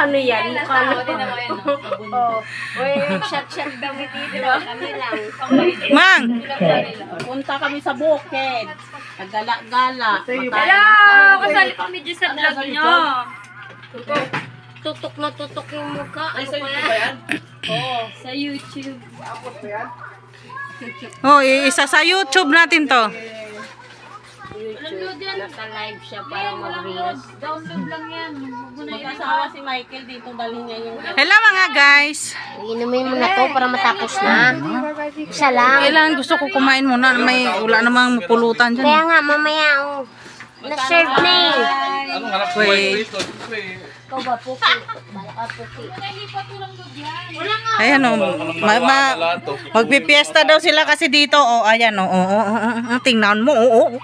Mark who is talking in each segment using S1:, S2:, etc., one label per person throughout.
S1: Ano yan? Ano? Oh, shot kami dito. Kami lang.
S2: Mang!
S1: Punta kami sa bukid. Nagala-gala.
S3: Hello! Kasali kami dyan sa vlog nyo.
S1: Tutok na tutok yung mukha. Ano pa yan?
S3: Oo, sa YouTube.
S2: Oh, isa sa YouTube natin to.
S1: YouTube. Naka-live siya para mag-reels.
S3: Download lang yan.
S1: Mag-asawa si Michael dito. Dalhin niya yung...
S2: Hello mga guys.
S1: Inumin mo na to para matapos na. Isa lang.
S2: Kailangan gusto ko kumain muna. Wala namang pulutan dyan.
S1: Kaya nga, mamaya, na-serve na eh.
S2: Wait.
S1: Ikaw ba, Puki? Bala ka, Puki.
S2: Ayan o. Magpipiesta daw sila kasi dito. O, ayan o. Tingnan mo. O.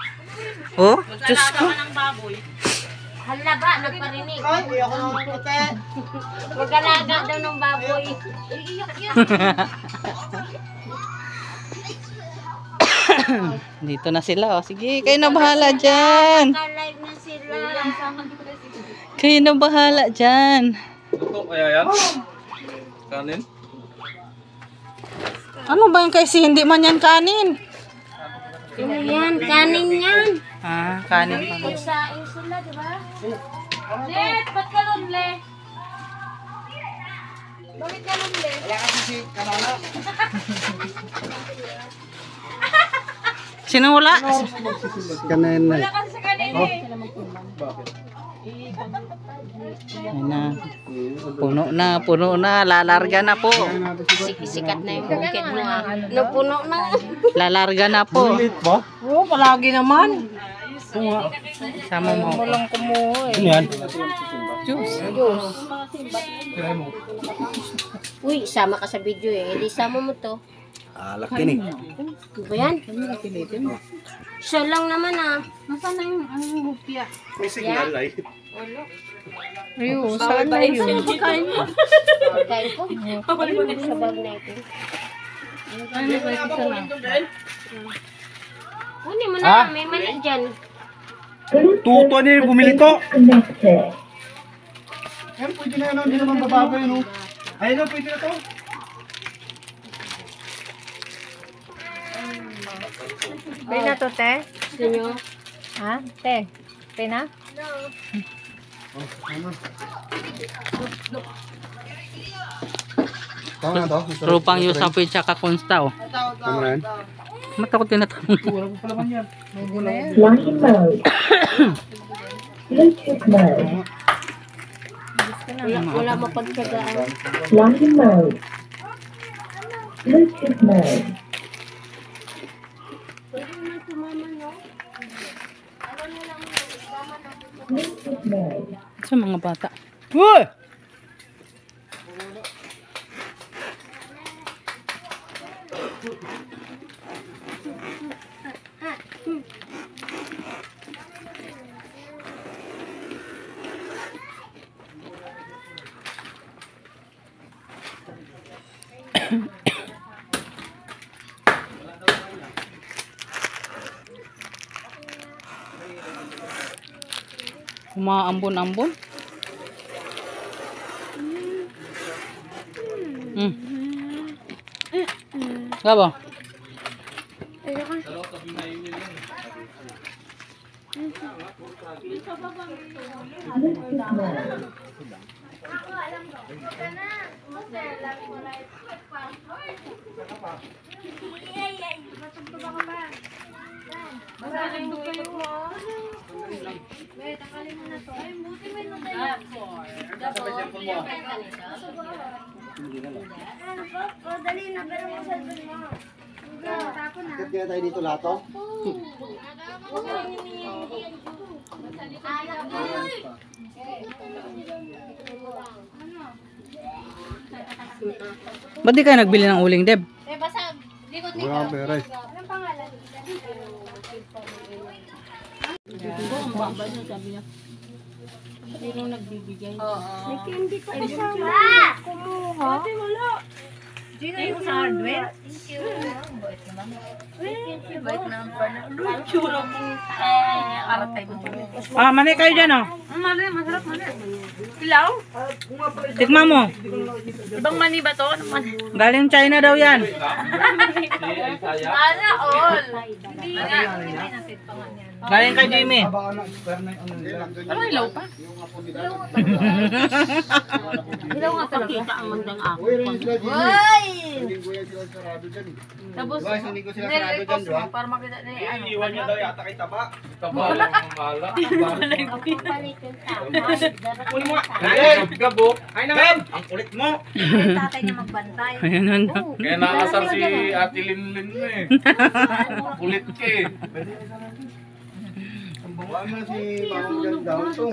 S2: Oh, Diyos ko.
S1: Hala ba, nagparinig. Mag-alaga daw ng baboy.
S2: Dito na sila. O. Sige, kayo na bahala dyan.
S1: Naka-live na sila.
S2: Kayo na bahala dyan.
S4: Ito kaya yan? Kanin?
S2: Ano ba yung kasi hindi man yan kanin?
S1: Ano yan? Kanin yan.
S2: Ah, kanin pa.
S1: Pagsain sila, di ba?
S3: Let, ba't ka nun, Le? Bakit ka nun, Le?
S4: Wala kasi si Kanana.
S2: Sino wala?
S4: Kanin na.
S3: Wala kasi sa kanina eh.
S2: Ayun na. Puno na. Lalarga na po.
S1: Sikat na yung bukid mo ah. Napuno na.
S2: Lalarga na po.
S4: Ba?
S1: Oo, palagi naman.
S2: Sama mo.
S1: Walang kumuha eh.
S4: Ano yan?
S2: Juice.
S1: Uy, sama ka sa video eh. Hindi sama mo to.
S4: Laki ni.
S1: Ano ba yan? Siya lang naman ah.
S3: Nasaan na yung hupya?
S4: May signal ay.
S2: Ayun, saan na yun?
S1: Pagkain ko. Pabalik mo sa bag na ito. Kunin mo na, may mali dyan.
S4: Tuto niya yung bumili ko. Yan, pwede na yan. Hindi naman babago yun. Ayun, pwede na to.
S3: Pwede na to, te?
S1: Sino?
S3: Ha? Te? Pwede na?
S4: Tama na to.
S2: Tropang Yusapin tsaka Konsta oh.
S4: Tama na yan.
S2: Matakot tinatanong.
S4: Wala ko pala man yan.
S5: Flying mode. Bluetooth mode.
S1: Wala mapagtsagaan.
S5: Flying mode. Bluetooth mode. Bluetooth mode.
S2: Sa mga bata. Uy! Umaambon-ambon. Gabo.
S5: Bluetooth mode.
S4: Bakit kaya tayo dito lato?
S2: Ba't di kayo nagbili ng uling, Deb?
S4: Wala akong pera eh.
S1: Sino nagbibigay?
S3: May candy ka kasama. Kumuha. Ate, wala.
S1: Sino yung sa hardware? Bait naman pala. Churro po. Aratay mo.
S2: Ah, mani kayo dyan, oh.
S1: Mali, masarap mali. Pilaw?
S2: Tikman mo.
S1: Ibang mani ba to?
S2: Galing China daw yan.
S1: Sana all. Hindi nga.
S2: Galing kay Jimmy.
S4: Baka na expire na yung ano nila.
S1: Ano ilaw pa? Ilaw nga talaga. Kita ang mandang ako.
S4: Uy, rin sila Jimmy.
S1: Uy!
S4: Hindi ko yan sila sarado dyan.
S1: Tapos,
S4: Diba, isang linggo sila sarado dyan,
S1: nirepost
S4: di ba?
S1: mo para makita niya.
S6: Iiwan niya daw yata kay Taba. Taba lang ang mahala. Kunin mo nga. Gabo. Ay na. Ang kulit mo.
S1: Tatay niya magbantay.
S2: Ayun na.
S6: Kaya nakasar si Ate Linlin mo eh. Kulit ka eh.
S4: Baka na si Mamang dyan daw ito.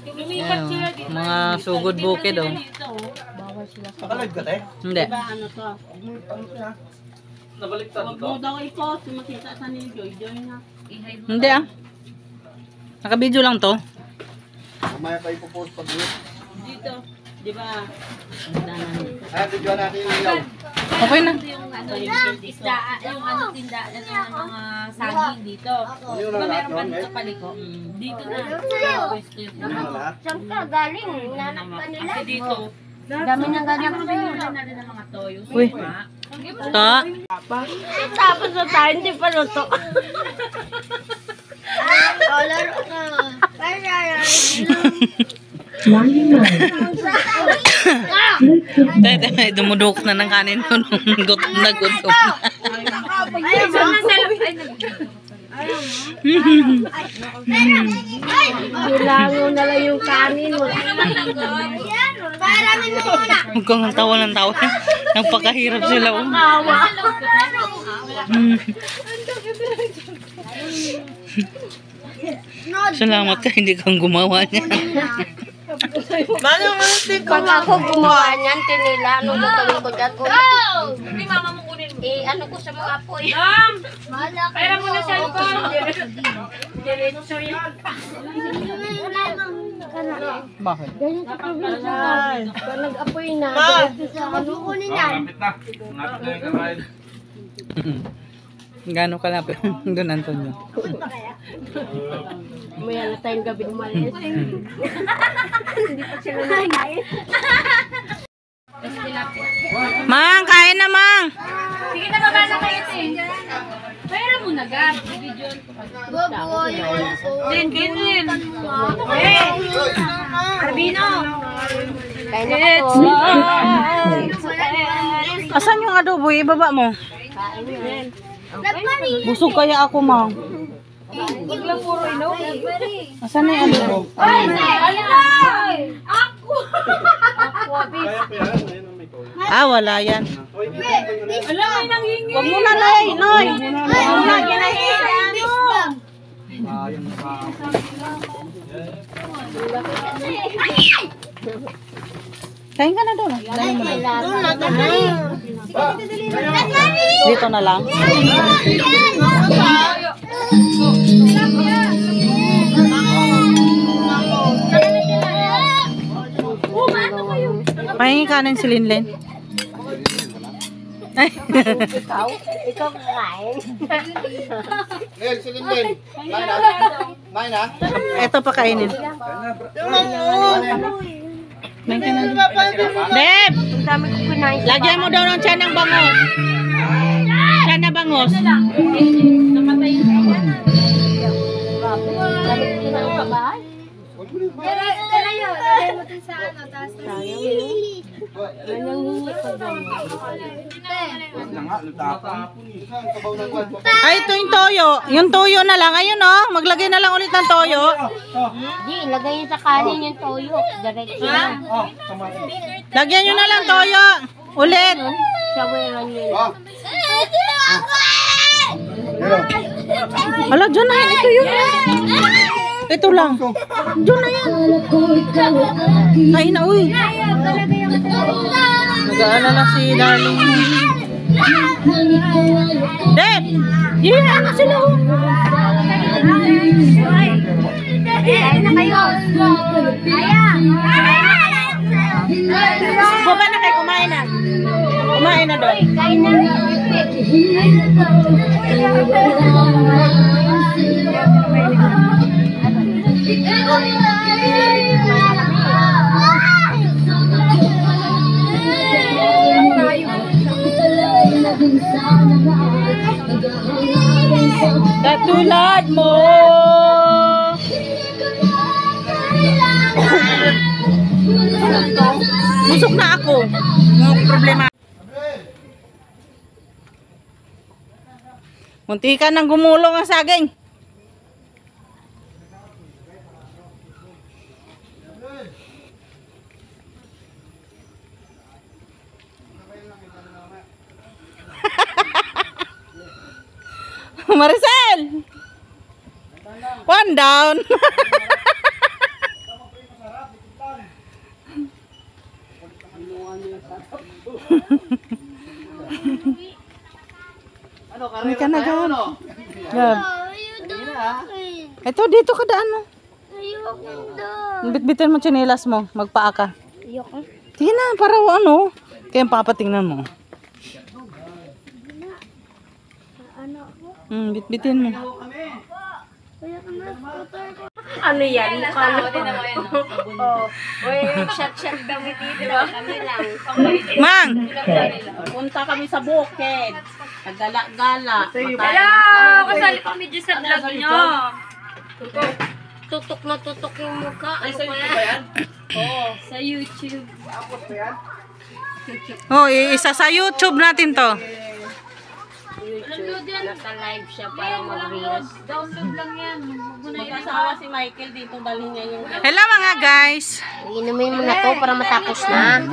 S2: Ayun, mga sugod bukid, oh.
S4: Nakalag ka, te?
S2: Hindi.
S6: Nabaliktad ito.
S2: Hindi, ah. Nakabidyo lang to.
S4: Mamaya pa ipopost pag yun.
S1: Dito. Di ba?
S4: Ay, video natin yung ilaw.
S2: Okay na.
S1: Yung ano, yung isda, yung ano tindaan ng mga saging dito.
S4: Yung
S1: Diba
S4: lahat
S1: meron pa
S4: yun,
S1: dito
S4: eh?
S1: sa paliko? Dito na. Pwesto yung
S4: Yung lahat.
S7: Saan ka galing? Nanak pa nila.
S1: Kasi dito,
S7: Dami ng ganyan.
S1: pinulay natin ng mga toyo.
S2: Uy. Ta.
S7: Tapos na tayo, hindi pa luto. Laro ka. Kaya,
S5: Flying mode.
S2: Tete, dumuduk na ng kanin ko nung gutom na gutom.
S1: Ay, saan na sila?
S7: bilango na lang yung kanin mo. Para muna.
S2: Huwag kang tawa ng tawa. Nagpakahirap sila, oh. Salamat ka, hindi kang gumawa niya.
S7: Pag ako gumawa niyan, tinila, ano lutuin ko dyan?
S1: Hindi, mama mo kunin mo.
S7: Ano ko sa mga apoy.
S1: Pera mo na cellphone. Diretso yan.
S2: Bakit?
S7: Ganyan sa probinsya. Pag nag-apoy na, ano kunin yan?
S6: Malapit na. Malapit na yung kakain.
S2: Gano'n kalapit? Doon, Antonio.
S7: Maya na tayong gabi umalis. Hindi pa sila nakain.
S2: Mang, kain na, Mang!
S1: Sige na, baba na kayo, Ting. Pera mo na, Gab. Video.
S7: Boboy.
S1: Din, Kinlin. Hey! Arbino.
S7: Kain na ako.
S2: Asan yung adobo? Ibaba mo. Busog kaya ako, Mang.
S1: Biglang puro ino.
S2: Asan na yung adobo?
S1: Ay! Ako!
S4: Kaya pa yan, ayun ang may toyo.
S2: Ah, wala yan.
S4: Oy, dito ang ganyan.
S1: Alam, may nanghingi.
S2: Huwag mo na, Noy! Noy!
S4: Ayun pa.
S2: Kain ka na doon. Dito na lang. Pahingi kanin si Linlen. Ay.
S7: Ikaw kakain.
S4: Lel, silin din. Kain na. Kain na.
S2: Ito pa kainin. May ka na. Deb!
S7: Ang dami ko kinain sa
S2: Lagyan mo daw ng tiyan ng bangos. Tiyan na bangos.
S1: Namatay yung iwan.
S7: dami ko kinain sa bahay.
S1: Tara yun. Lagay mo dun sa ano. Taas na.
S7: Ganyang hingi ko doon.
S4: Wag na nga, lutapon. Saan kabaw ng kwan?
S2: Ay, ito yung toyo. Yung toyo na lang. Ayun, oh. Maglagay na lang ulit ng toyo.
S7: Di, ilagay yun sa kanin yung toyo. Diretso na.
S4: Oh, tama.
S2: Lagyan nyo na lang toyo. Ulit.
S7: Sawiran yun.
S4: Oh. Pero,
S2: Hala, dyan na yan. Ito yun. Ito lang. Dyan na yan. Kain na, uy. Nag-aalala si Darling. Deb! Yun na sila, oh.
S7: Kain na kayo. Kaya.
S2: Baba na kayo, kumain na. Kumain na doon.
S7: Kain na.
S2: Katulad mo. Busog na ako. Mga problema. Munti ka nang gumulong ang saging. Maricel! One down. Hindi ka na gawin. Gab. Ito, dito ka daan mo. Bit-bitin mo tsinelas mo. Magpaa ka. Tingnan na, para ano. Kaya papatingnan mo. Bit-bitin mo.
S7: Ano yan? Mukha
S1: Din naman yan.
S7: Oh. Uy, yung shot-shot daw dito. Kami lang.
S2: Mang!
S3: Punta kami sa bukid. Nagala-gala.
S1: Hello! Kasali kami dyan sa vlog nyo.
S7: Tutok na tutok yung mukha. Ano pa yan?
S1: Oo, sa YouTube.
S2: Oh, isa sa YouTube natin to.
S7: YouTube. Nasa live siya para mag-reels.
S1: Download lang yan.
S3: Mag-asawa si Michael dito. Dalhin niya yung...
S2: Hello mga guys.
S7: Inumin mo na to para matapos na.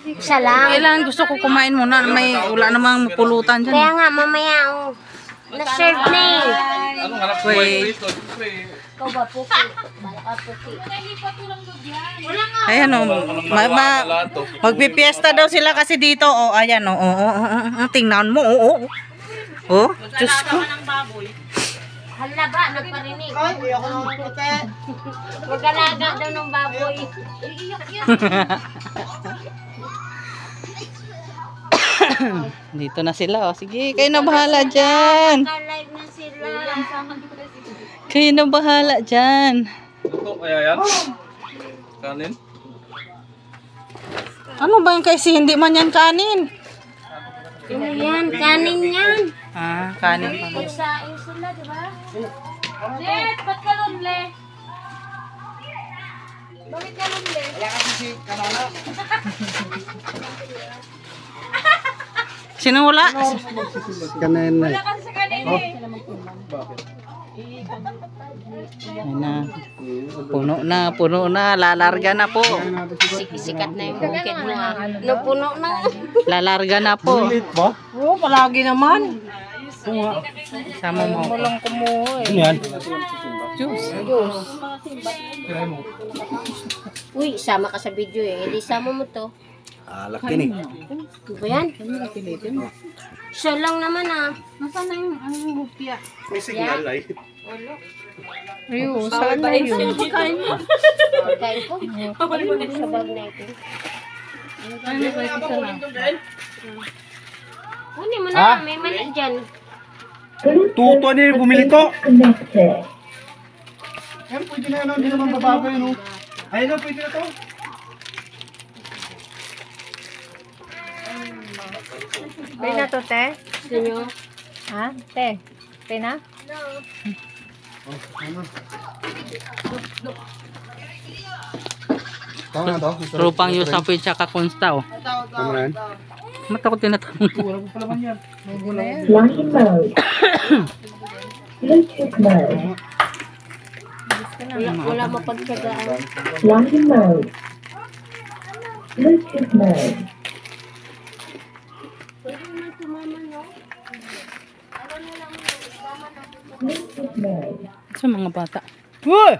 S7: Isa lang.
S2: Kailangan gusto ko kumain muna. Wala namang pulutan dyan.
S7: Kaya nga, mamaya, oh. Na-serve na eh.
S6: Ano nga lang
S2: Wait.
S6: dito? Siyempre,
S7: Ikaw ba, Puki? Bala ka, Puki.
S2: Ayan o. Magpipiesta daw sila kasi dito. O, ayan o. Tingnan mo. O. Oh, Diyos ko.
S7: Hala ba, nagparinig. Mag-alaga daw ng baboy.
S2: Dito na sila. O. Sige, kayo na bahala dyan.
S7: Naka-live na sila.
S2: Kayo na bahala dyan.
S6: ito kaya yan? Kanin?
S2: Ano ba yung kasi hindi man yan kanin?
S7: Ano yan? Kanin yan.
S2: Ah, kanin pa.
S7: Pagsain sila, di ba?
S1: Jet, ba't ka lunle? Bakit ka lunle?
S2: Sino wala?
S4: Kanin na.
S1: Wala kasi sa kanina eh.
S2: Ayun na. Puno na. Lalarga na po.
S7: Sikat na yung bukid mo ah. Napuno na.
S2: Lalarga na po.
S3: Oo, palagi naman.
S2: Sama mo.
S3: Walang kumuha eh.
S4: Ano yan?
S7: Uy, sama ka sa video eh. Hindi sama mo to.
S4: Laki ni.
S7: Ano ba yan? Siya lang naman ah.
S3: Nasaan na yung hupya?
S4: May signal ay.
S3: Ayun, saan na yun?
S7: Pagkain ko. Ayun, sa bag na ito. Kunin mo na, may mali dyan.
S4: Tuto niya yung bumili to.
S5: Connected.
S4: Ayun, pwede na yun. Hindi naman bababa yun. Ayun, pwede na to.
S3: Pay na to, te?
S7: Sino?
S3: Ha? Te? Pay na?
S4: Tama na to.
S2: Rupang yung sapoy tsaka konstaw.
S4: Tama na yan.
S2: Matakot tinatanong.
S5: Flying mode. Bluetooth mode.
S7: Wala mapagtsagaan.
S5: Flying mode. Bluetooth mode. Bluetooth mode.
S2: Sa mga bata. Uy!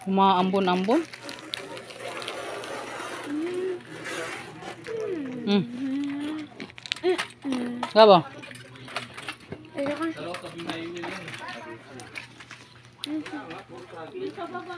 S2: Umaambon-ambon. Gabo.
S5: Mystic Mode.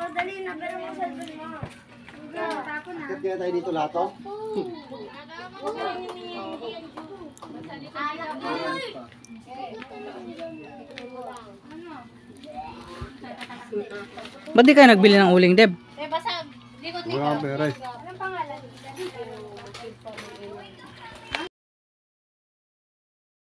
S7: Dali na, pero mo sa mo. Tapon na.
S4: Bakit kaya tayo dito lato?
S2: Ba't di kayo nagbili ng uling, Deb?
S1: Eh, basta, di ko
S4: Wala akong pera eh.